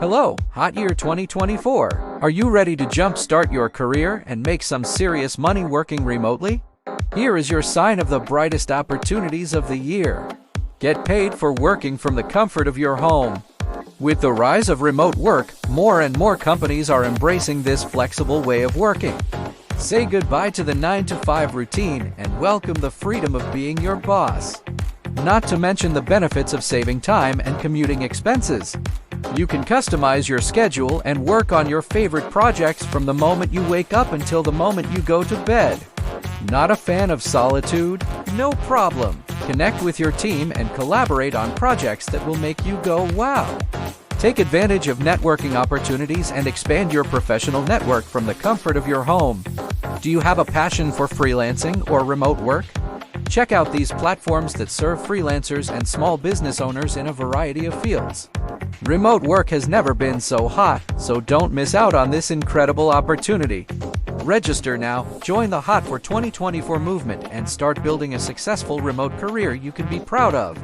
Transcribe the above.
Hello, Hot Year 2024. Are you ready to jumpstart your career and make some serious money working remotely? Here is your sign of the brightest opportunities of the year. Get paid for working from the comfort of your home. With the rise of remote work, more and more companies are embracing this flexible way of working. Say goodbye to the 9-to-5 routine and welcome the freedom of being your boss. Not to mention the benefits of saving time and commuting expenses. You can customize your schedule and work on your favorite projects from the moment you wake up until the moment you go to bed. Not a fan of solitude? No problem. Connect with your team and collaborate on projects that will make you go wow. Take advantage of networking opportunities and expand your professional network from the comfort of your home. Do you have a passion for freelancing or remote work? Check out these platforms that serve freelancers and small business owners in a variety of fields. Remote work has never been so hot, so don't miss out on this incredible opportunity. Register now, join the Hot for 2024 movement, and start building a successful remote career you can be proud of.